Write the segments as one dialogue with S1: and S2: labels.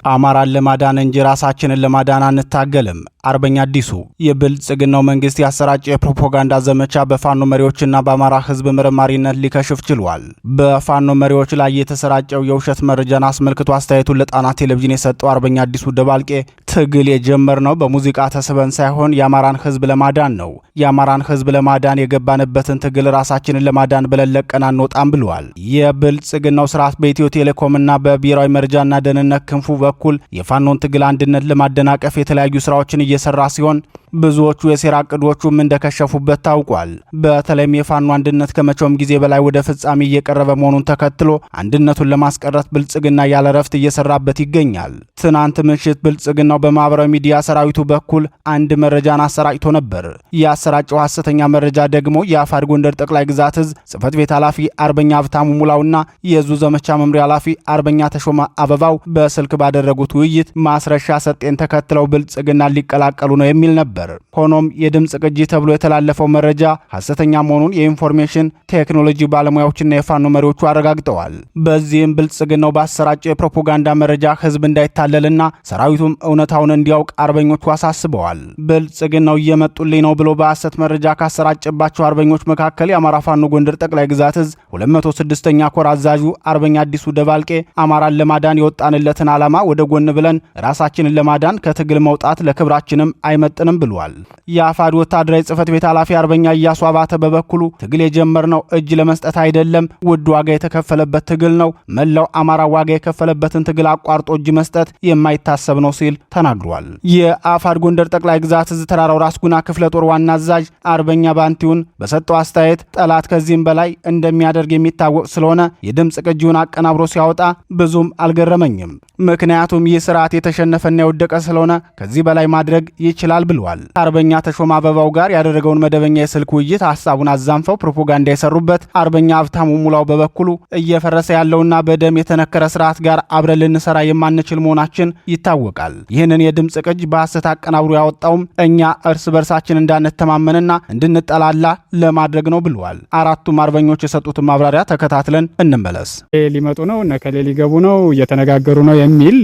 S1: አማራን ለማዳን እንጂ ራሳችንን ለማዳን አንታገልም። አርበኛ አዲሱ የብልጽግናው መንግስት ያሰራጨ የፕሮፓጋንዳ ዘመቻ በፋኖ መሪዎችና በአማራ ህዝብ መርማሪነት ሊከሽፍ ችሏል። በፋኖ መሪዎች ላይ የተሰራጨው የውሸት መረጃን አስመልክቶ አስተያየቱን ለጣና ቴሌቪዥን የሰጠው አርበኛ አዲሱ ደባልቄ ትግል የጀመርነው በሙዚቃ ተስበን ሳይሆን የአማራን ህዝብ ለማዳን ነው። የአማራን ህዝብ ለማዳን የገባንበትን ትግል ራሳችንን ለማዳን ብለን ለቀን አንወጣም ብለዋል። የብልጽግናው ስርዓት በኢትዮ ቴሌኮምና በብሔራዊ መረጃና ደህንነት ክንፉ በኩል የፋኖን ትግል አንድነት ለማደናቀፍ የተለያዩ ስራዎችን እየሰራ ሲሆን ብዙዎቹ የሴራ እቅዶቹም እንደከሸፉበት ታውቋል። በተለይም የፋኖ አንድነት ከመቼውም ጊዜ በላይ ወደ ፍጻሜ እየቀረበ መሆኑን ተከትሎ አንድነቱን ለማስቀረት ብልጽግና ያለ ረፍት እየሰራበት ይገኛል። ትናንት ምሽት ብልጽግናው በማህበራዊ ሚዲያ ሰራዊቱ በኩል አንድ መረጃን አሰራጭቶ ነበር። ያሰራጨው ሐሰተኛ መረጃ ደግሞ የአፋድ ጎንደር ጠቅላይ ግዛት እዝ ጽሕፈት ቤት ኃላፊ አርበኛ ሀብታሙ ሙላውና የዙ ዘመቻ መምሪያ ኃላፊ አርበኛ ተሾመ አበባው በስልክ ባደረጉት ውይይት ማስረሻ ሰጤን ተከትለው ብልጽግና ሊቀላቀሉ ነው የሚል ነበር። ሆኖም የድምጽ ቅጂ ተብሎ የተላለፈው መረጃ ሐሰተኛ መሆኑን የኢንፎርሜሽን ቴክኖሎጂ ባለሙያዎችና የፋኖ መሪዎቹ አረጋግጠዋል። በዚህም ብልጽግናው ባሰራጨው የፕሮፓጋንዳ መረጃ ህዝብ እንዳይታለልና ሰራዊቱም እውነታውን እንዲያውቅ አርበኞቹ አሳስበዋል። ብልጽግናው እየመጡልኝ ነው ብሎ በሐሰት መረጃ ካሰራጨባቸው አርበኞች መካከል የአማራ ፋኖ ጎንደር ጠቅላይ ግዛት እዝ 206ኛ ኮር አዛዡ አርበኛ አዲሱ ደባልቄ አማራን ለማዳን የወጣንለትን ዓላማ ወደ ጎን ብለን ራሳችንን ለማዳን ከትግል መውጣት ለክብራችንም አይመጥንም ብሏል። የአፋድ ወታደራዊ ጽሕፈት ቤት ኃላፊ አርበኛ ኢያሱ አባተ በበኩሉ ትግል የጀመርነው እጅ ለመስጠት አይደለም፣ ውድ ዋጋ የተከፈለበት ትግል ነው። መላው አማራ ዋጋ የከፈለበትን ትግል አቋርጦ እጅ መስጠት የማይታሰብ ነው ሲል ተናግሯል። የአፋድ ጎንደር ጠቅላይ ግዛት እዝ ተራራው ራስ ጉና ክፍለ ጦር ዋና አዛዥ አርበኛ ባንቲውን በሰጠው አስተያየት ጠላት ከዚህም በላይ እንደሚያደርግ የሚታወቅ ስለሆነ የድምፅ ቅጂውን አቀናብሮ ሲያወጣ ብዙም አልገረመኝም። ምክንያቱም ይህ ስርዓት የተሸነፈና የወደቀ ስለሆነ ከዚህ በላይ ማድረግ ይችላል ብለዋል። አርበኛ ተሾመ አበባው ጋር ያደረገውን መደበኛ የስልክ ውይይት ሐሳቡን አዛንፈው ፕሮፓጋንዳ የሰሩበት አርበኛ ሀብታሙ ሙላው በበኩሉ እየፈረሰ ያለውና በደም የተነከረ ስርዓት ጋር አብረን ልንሰራ የማንችል መሆናችን ይታወቃል። ይህንን የድምፅ ቅጅ በሐሰት አቀናብሮ ያወጣውም እኛ እርስ በርሳችን እንዳንተማመንና እንድንጠላላ ለማድረግ ነው ብለዋል። አራቱም አርበኞች የሰጡትን ማብራሪያ ተከታትለን እንመለስ።
S2: ሊመጡ ነው ነከሌ ሊገቡ ነው እየተነጋገሩ ነው የሚል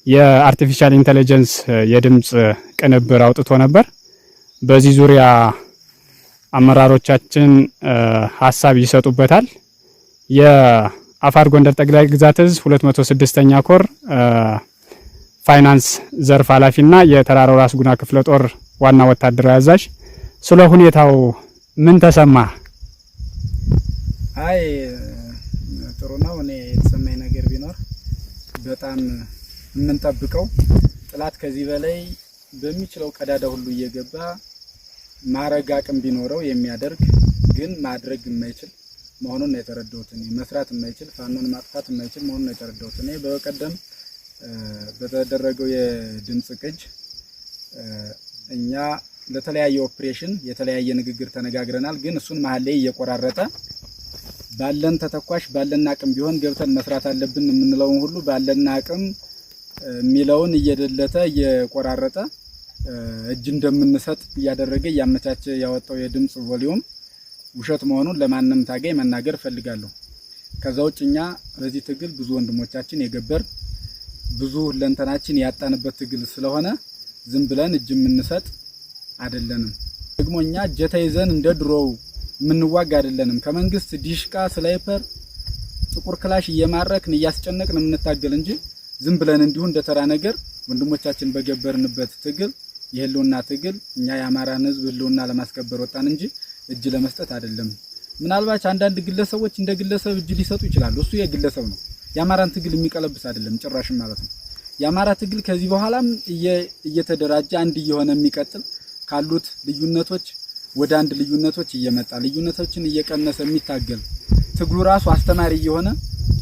S2: የአርቲፊሻል ኢንተለጀንስ የድምጽ ቅንብር አውጥቶ ነበር። በዚህ ዙሪያ አመራሮቻችን ሐሳብ ይሰጡበታል። የአፋድ ጎንደር ጠቅላይ ግዛት እዝ 206ኛ ኮር ፋይናንስ ዘርፍ ኃላፊና የተራራው ራስ ጉና ክፍለ ጦር ዋና ወታደራዊ አዛዥ ስለ ሁኔታው ምን ተሰማ?
S3: አይ ጥሩ ነው። እኔ የተሰማኝ ነገር ቢኖር በጣም የምንጠብቀው ጥላት ከዚህ በላይ በሚችለው ቀዳዳ ሁሉ እየገባ ማረግ አቅም ቢኖረው የሚያደርግ ግን ማድረግ የማይችል መሆኑን ነው የተረዳሁት። እኔ መስራት የማይችል ፋኖን ማጥፋት የማይችል መሆኑን ነው የተረዳሁት። እኔ በቀደም በተደረገው የድምጽ ቅጅ እኛ ለተለያየ ኦፕሬሽን የተለያየ ንግግር ተነጋግረናል። ግን እሱን መሀል ላይ እየቆራረጠ ባለን ተተኳሽ ባለን አቅም ቢሆን ገብተን መስራት አለብን የምንለውን ሁሉ ባለን አቅም ሚለውን እየደለተ እየቆራረጠ እጅ እንደምንሰጥ እያደረገ ያመቻቸ ያወጣው የድምጽ ቮሊዩም ውሸት መሆኑን ለማንም ታጋይ መናገር ፈልጋለሁ። ከዛው እኛ በዚህ ትግል ብዙ ወንድሞቻችን የገበር ብዙ ለንተናችን ያጣንበት ትግል ስለሆነ ዝም ብለን እጅ የምንሰጥ አይደለንም። ደግሞ እኛ ጀታ ይዘን እንደ ድሮው ምንዋጋ አይደለንም። ከመንግስት ዲሽቃ ስናይፐር ጥቁር ክላሽ እየማረክን እያስጨነቅን የምንታገል እንጂ ዝም ብለን እንዲሁ እንደተራ ነገር ወንድሞቻችን በገበርንበት ትግል የህልውና ትግል እኛ የአማራን ህዝብ ህልውና ለማስከበር ወጣን እንጂ እጅ ለመስጠት አይደለም። ምናልባት አንዳንድ ግለሰቦች እንደ ግለሰብ እጅ ሊሰጡ ይችላሉ። እሱ የግለሰብ ነው። የአማራን ትግል የሚቀለብስ አይደለም ጭራሽም ማለት ነው። የአማራ ትግል ከዚህ በኋላም እየተደራጀ አንድ እየሆነ የሚቀጥል ካሉት ልዩነቶች ወደ አንድ ልዩነቶች እየመጣ ልዩነቶችን እየቀነሰ የሚታገል ትግሉ ራሱ አስተማሪ እየሆነ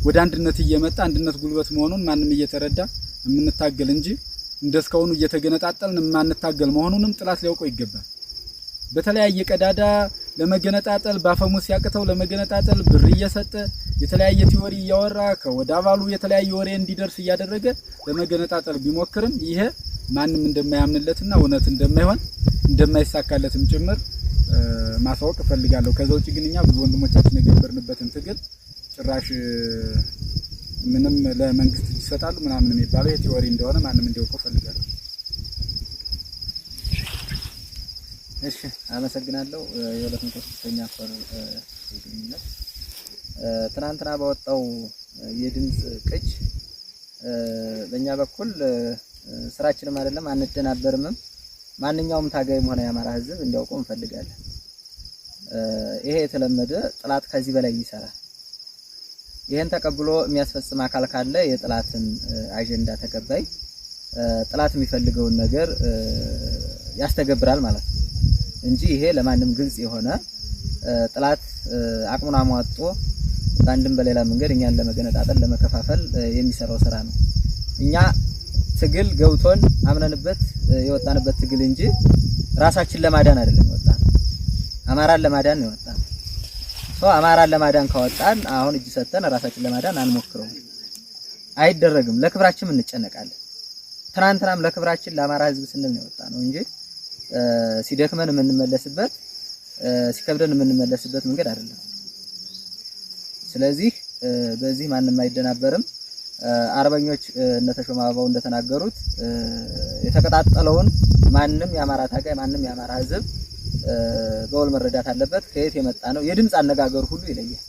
S3: ወደ አንድነት እየመጣ አንድነት ጉልበት መሆኑን ማንም እየተረዳ የምንታገል እንጂ እንደስካሁኑ እየተገነጣጠልን ማንታገል መሆኑንም ጥላት ሊያውቀው ይገባል። በተለያየ ቀዳዳ ለመገነጣጠል ባፈሙስ ያቀተው ለመገነጣጠል ብር እየሰጠ የተለያየ ቲዮሪ እያወራ ከወደ አባሉ የተለያየ ወሬ እንዲደርስ እያደረገ ለመገነጣጠል ቢሞክርም ይሄ ማንም እንደማያምንለትና እውነት እንደማይሆን እንደማይሳካለትም ጭምር ማሳወቅ ፈልጋለሁ። ከዛው ግን እኛ ብዙ ወንድሞቻችን የገበርንበትን ትግል ጭራሽ ምንም ለመንግስት ይሰጣሉ ምናምን የሚባለው የቲዮሪ እንደሆነ ማንም እንዲያውቀው ፈልጋለሁ።
S4: እሺ አመሰግናለሁ። የ203ኛ ኮር ግንኙነት ትናንትና ባወጣው የድምጽ ቅጅ በእኛ በኩል ስራችንም አይደለም አንደናበርም። ማንኛውም ታጋይም ሆነ የአማራ ህዝብ እንዲያውቀው እንፈልጋለን። ይሄ የተለመደ ጥላት ከዚህ በላይ ይሰራል። ይሄን ተቀብሎ የሚያስፈጽም አካል ካለ የጥላትን አጀንዳ ተቀባይ ጥላት የሚፈልገውን ነገር ያስተገብራል ማለት ነው እንጂ ይሄ ለማንም ግልጽ የሆነ ጥላት አቅሙን አሟጦ በአንድም በሌላ መንገድ እኛን ለመገነጣጠል ለመከፋፈል የሚሰራው ስራ ነው። እኛ ትግል ገብቶን አምነንበት የወጣንበት ትግል እንጂ ራሳችን ለማዳን አይደለም የወጣን፣ አማራን ለማዳን ነው የወጣን። አማራን ለማዳን ካወጣን አሁን እጅ ሰተን ራሳችን ለማዳን አንሞክረውም፣ አይደረግም። ለክብራችን እንጨነቃለን። ትናንትናም ለክብራችን ለአማራ ህዝብ ስንል ነው የወጣነው እንጂ ሲደክመን የምንመለስበት ሲከብደን የምንመለስበት መንገድ አይደለም። ስለዚህ በዚህ ማንም አይደናበርም። አርበኞች እነተሾመ አበባው እንደተናገሩት የተቀጣጠለውን ማንም የአማራ ታጋይ ማንም የአማራ ህዝብ በውል መረዳት አለበት። ከየት የመጣ ነው? የድምጽ አነጋገር ሁሉ ይለያል።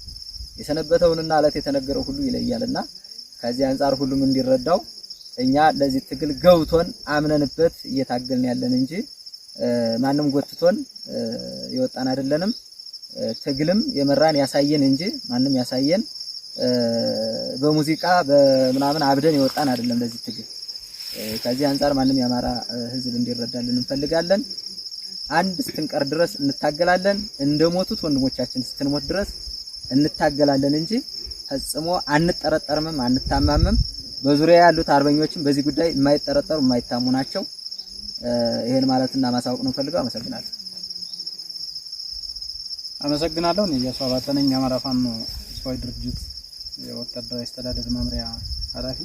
S4: የሰነበተውንና አለት የተነገረው ሁሉ ይለያልና ከዚህ አንፃር ሁሉም እንዲረዳው እኛ ለዚህ ትግል ገብቶን አምነንበት እየታገልን ያለን እንጂ ማንም ጎትቶን የወጣን አይደለንም። ትግልም የመራን ያሳየን እንጂ ማንም ያሳየን በሙዚቃ በምናምን አብደን የወጣን አይደለም ለዚህ ትግል። ከዚህ አንፃር ማንም የአማራ ህዝብ እንዲረዳልን እንፈልጋለን። አንድ ስትንቀር ድረስ እንታገላለን። እንደሞቱት ወንድሞቻችን ስትንሞት ድረስ እንታገላለን እንጂ ፈጽሞ አንጠረጠርም፣ አንታማምም። በዙሪያ ያሉት አርበኞችም በዚህ ጉዳይ የማይጠረጠሩ የማይታሙ ናቸው። ይሄን ማለትና ማሳወቅ ነው ፈልገው። አመሰግናለሁ።
S3: አመሰግናለሁ። እኔ ያሷ ባተነኝ የአማራ ፋኖ ህዝባዊ ድርጅት የወታደራዊ አስተዳደር መምሪያ ኃላፊ።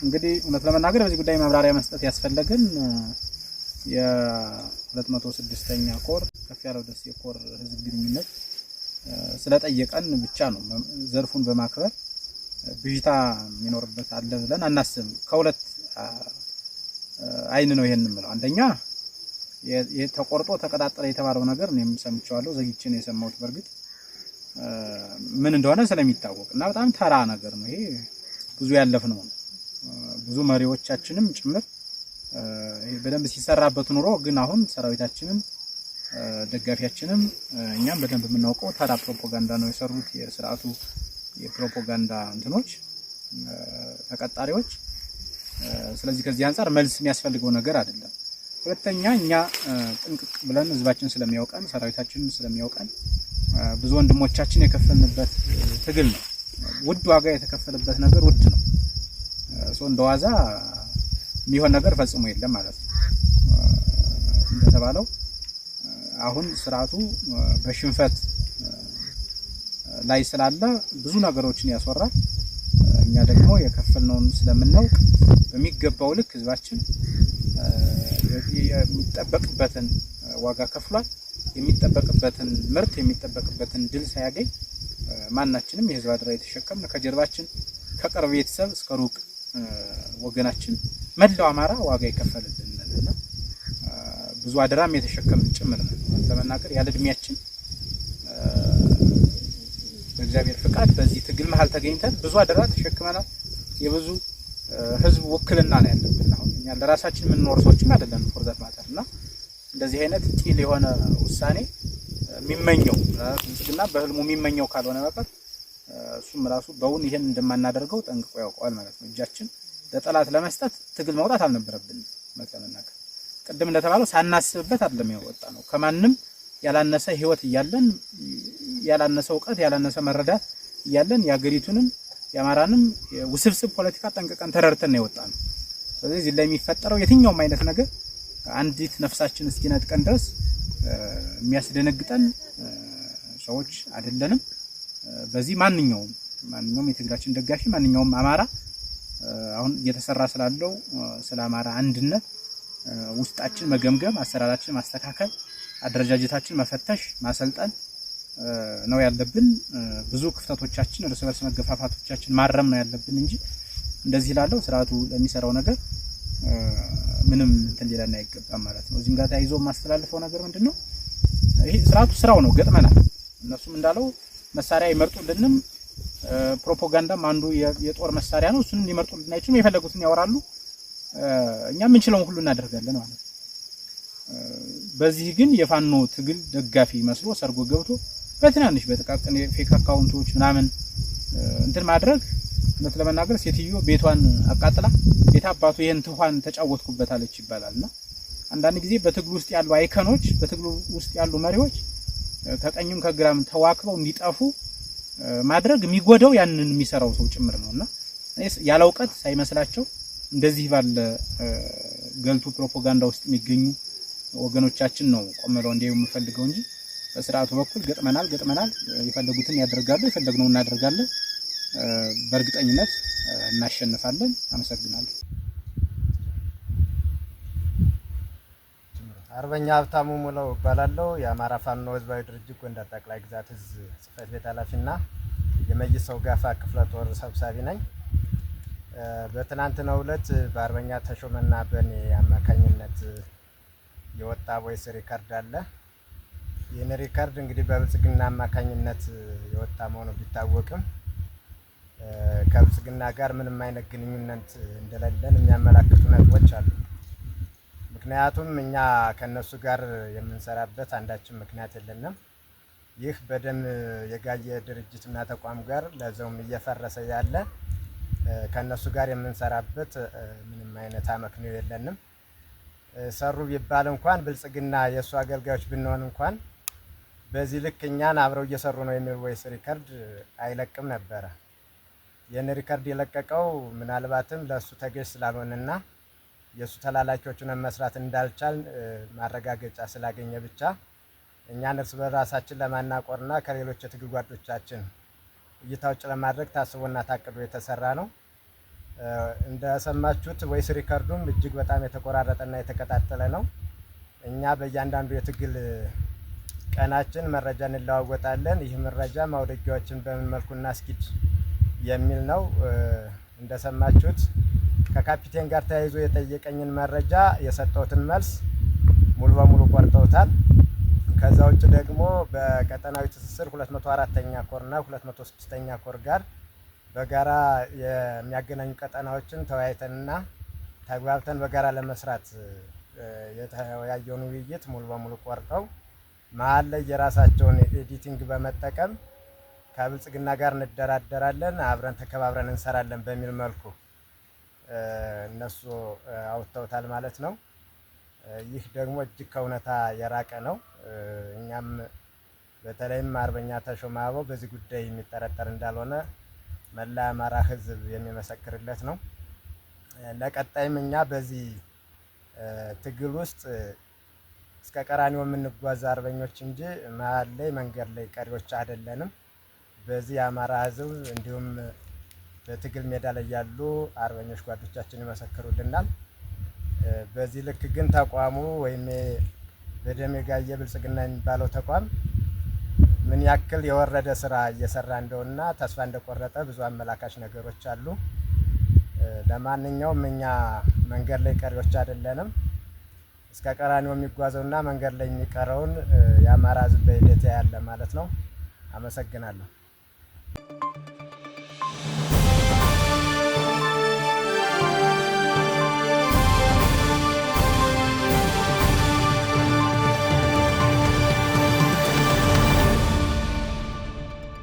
S3: እንግዲህ እውነት ለመናገር በዚህ ጉዳይ ማብራሪያ መስጠት ያስፈልገን የ206ኛ ኮር ከፍ ያለው ደሴ ኮር ህዝብ ግንኙነት ስለጠየቀን ብቻ ነው። ዘርፉን በማክበር ብዥታ የሚኖርበት አለ ብለን አናስብም። ከሁለት አይን ነው ይሄን የምለው። አንደኛ የተቆርጦ ተቀጣጠለ የተባለው ነገር እኔም ሰምቻለሁ፣ ዘግይቼ ነው የሰማሁት። በርግጥ ምን እንደሆነ ስለሚታወቅና በጣም ተራ ነገር ነው። ይሄ ብዙ ያለፍነው ነው። ብዙ መሪዎቻችንም ጭምር በደንብ ሲሰራበት ኑሮ ግን አሁን ሰራዊታችንም ደጋፊያችንም እኛም በደንብ የምናውቀው ተራ ፕሮፓጋንዳ ነው የሰሩት የሥርዓቱ የፕሮፓጋንዳ እንትኖች ተቀጣሪዎች። ስለዚህ ከዚህ አንፃር መልስ የሚያስፈልገው ነገር አይደለም። ሁለተኛ እኛ ጥንቅቅ ብለን ህዝባችን ስለሚያውቀን ሰራዊታችንን ስለሚያውቀን ብዙ ወንድሞቻችን የከፈልንበት ትግል ነው። ውድ ዋጋ የተከፈለበት ነገር ውድ ነው። እንደዋዛ የሚሆን ነገር ፈጽሞ የለም ማለት ነው። እንደተባለው አሁን ስርዓቱ በሽንፈት ላይ ስላለ ብዙ ነገሮችን ያስወራል። እኛ ደግሞ የከፈልነውን ስለምናውቅ በሚገባው ልክ ህዝባችን የሚጠበቅበትን ዋጋ ከፍሏል። የሚጠበቅበትን ምርት የሚጠበቅበትን ድል ሳያገኝ ማናችንም የህዝብ አደራ የተሸከምን ከጀርባችን ከቅርብ ቤተሰብ እስከ ሩቅ ወገናችን መላው አማራ ዋጋ ይከፈልልንና ብዙ አደራም የተሸከምን ጭምር ነው። ለመናገር ያለ እድሜያችን በእግዚአብሔር ፍቃድ በዚህ ትግል መሃል ተገኝተን ብዙ አደራ ተሸክመናል። የብዙ ህዝብ ውክልና ነው ያለብን። አሁን እኛ ለራሳችን የምንኖር ሰዎችም አይደለም ፎርዛት ማተርና እንደዚህ አይነት ቂል የሆነ ውሳኔ የሚመኘው ብልጽግና በህልሙ የሚመኘው ካልሆነ በቀር እሱም ራሱ በውን ይሄን እንደማናደርገው ጠንቅቆ ያውቀዋል ማለት ነው። እጃችን ለጠላት ለመስጠት ትግል መውጣት አልነበረብንም። መተናናከ ቅድም እንደተባለው ሳናስብበት አይደለም ያወጣ ነው። ከማንም ያላነሰ ህይወት እያለን ያላነሰ ዕውቀት ያላነሰ መረዳት እያለን የአገሪቱንም የአማራንም ውስብስብ ፖለቲካ ጠንቅቀን ተረድተን ነው የወጣ ነው። ስለዚህ እዚህ ላይ የሚፈጠረው የትኛውም አይነት ነገር አንዲት ነፍሳችን እስኪነጥቀን ድረስ የሚያስደነግጠን ሰዎች አይደለንም። በዚህ ማንኛውም የትግላችን ደጋፊ ማንኛውም አማራ አሁን እየተሰራ ስላለው ስለ አማራ አንድነት ውስጣችን መገምገም፣ አሰራራችን ማስተካከል፣ አደረጃጀታችን መፈተሽ፣ ማሰልጠን ነው ያለብን። ብዙ ክፍተቶቻችን እርስ በርስ መገፋፋቶቻችን ማረም ነው ያለብን እንጂ እንደዚህ ላለው ስርዓቱ ለሚሰራው ነገር ምንም እንትን ሊለን አይገባም ማለት ነው። እዚህም ጋር ተያይዞ ማስተላለፈው ነገር ምንድነው? ይሄ ስርዓቱ ስራው ነው፣ ገጥመናል። እነሱም እንዳለው መሳሪያ ይመርጡልንም ፕሮፓጋንዳም አንዱ የጦር መሳሪያ ነው። እሱን ሊመርጡልን አይችሉም፣ የፈለጉትን ያወራሉ። እኛ ምንችለውን ሁሉ እናደርጋለን ማለት ነው። በዚህ ግን የፋኖ ትግል ደጋፊ መስሎ ሰርጎ ገብቶ በትናንሽ በጥቃቅን ፌክ አካውንቶች ምናምን እንትን ማድረግ እውነት ለመናገር ሴትዮ ቤቷን አቃጥላ የታባቱ ይሄን ትኋን ተጫወትኩበታለች ይባላልና አንዳንድ ጊዜ በትግሉ ውስጥ ያሉ አይከኖች በትግሉ ውስጥ ያሉ መሪዎች ከቀኝም ከግራም ተዋክበው እንዲጠፉ ማድረግ የሚጎዳው ያንን የሚሰራው ሰው ጭምር ነውና ያለ ዕውቀት ሳይመስላቸው እንደዚህ ባለ ገልቱ ፕሮፓጋንዳ ውስጥ የሚገኙ ወገኖቻችን ነው ቆመለው እንዲሁ የምፈልገው እንጂ በስርዓቱ በኩል ገጥመናል የፈለጉትን ያደርጋሉ፣ የፈለግነው እናደርጋለን። በእርግጠኝነት እናሸንፋለን። አመሰግናለሁ።
S5: አርበኛ ሀብታሙ ሙለው እባላለሁ። የአማራ ፋኖ ህዝባዊ ድርጅት ጎንደር ጠቅላይ ግዛት እዝ ጽሕፈት ቤት ኃላፊና የመይሰው ጋፋ ክፍለ ጦር ሰብሳቢ ነኝ። በትናንትናው ዕለት በአርበኛ ተሾመና በኔ አማካኝነት የወጣ ቮይስ ሪከርድ አለ። ይህን ሪከርድ እንግዲህ በብልጽግና አማካኝነት የወጣ መሆኑ ቢታወቅም ከብልጽግና ጋር ምንም አይነት ግንኙነት እንደሌለን የሚያመላክቱ ነጥቦች አሉ። ምክንያቱም እኛ ከነሱ ጋር የምንሰራበት አንዳችን ምክንያት የለንም። ይህ በደም የጋየ ድርጅትና ተቋም ጋር ለዛውም እየፈረሰ ያለ ከነሱ ጋር የምንሰራበት ምንም አይነት አመክንዮ የለንም። ሰሩ ቢባል እንኳን ብልጽግና የእሱ አገልጋዮች ብንሆን እንኳን በዚህ ልክ እኛን አብረው እየሰሩ ነው የሚል ቮይስ ሪከርድ አይለቅም ነበረ። ይህን ሪከርድ የለቀቀው ምናልባትም ለእሱ ተገዥ ስላልሆነና የእሱ ተላላኪዎችን መስራት እንዳልቻል ማረጋገጫ ስላገኘ ብቻ እኛን እርስ በራሳችን ለማናቆርና ከሌሎች የትግል ጓዶቻችን እይታ ውጭ ለማድረግ ታስቦና ታቅዶ የተሰራ ነው። እንደሰማችሁት ቮይስ ሪከርዱም እጅግ በጣም የተቆራረጠና የተቀጣጠለ ነው። እኛ በእያንዳንዱ የትግል ቀናችን መረጃ እንለዋወጣለን። ይህ መረጃ ማውደጊያዎችን በምን መልኩ እናስኪድ የሚል ነው። እንደሰማችሁት ከካፒቴን ጋር ተያይዞ የጠየቀኝን መረጃ የሰጠሁትን መልስ ሙሉ በሙሉ ቆርጠውታል። ከዛ ውጭ ደግሞ በቀጠናዊ ትስስር 204ኛ ኮርና 206ኛ ኮር ጋር በጋራ የሚያገናኙ ቀጠናዎችን ተወያይተንና ተግባብተን በጋራ ለመስራት የተወያየውን ውይይት ሙሉ በሙሉ ቆርጠው መሀል ላይ የራሳቸውን ኤዲቲንግ በመጠቀም ከብልጽግና ጋር እንደራደራለን፣ አብረን ተከባብረን እንሰራለን በሚል መልኩ እነሱ አውጥተውታል ማለት ነው። ይህ ደግሞ እጅግ ከእውነታ የራቀ ነው። እኛም በተለይም አርበኛ ተሾመ አበባው በዚህ ጉዳይ የሚጠረጠር እንዳልሆነ መላ አማራ ሕዝብ የሚመሰክርለት ነው። ለቀጣይም እኛ በዚህ ትግል ውስጥ እስከ ቀራኒዮ የምንጓዝ አርበኞች እንጂ መሀል ላይ መንገድ ላይ ቀሪዎች አይደለንም። በዚህ የአማራ ሕዝብ እንዲሁም በትግል ሜዳ ላይ ያሉ አርበኞች ጓዶቻችን ይመሰክሩልናል። በዚህ ልክ ግን ተቋሙ ወይም በደም የጋየ ብልጽግና የሚባለው ተቋም ምን ያክል የወረደ ስራ እየሰራ እንደሆነና ተስፋ እንደቆረጠ ብዙ አመላካች ነገሮች አሉ። ለማንኛውም እኛ መንገድ ላይ ቀሪዎች አይደለንም። እስከ ቀራኒዮ የሚጓዘውና መንገድ ላይ የሚቀረውን የአማራ ሕዝብ በሂደት ያለ ማለት ነው። አመሰግናለሁ።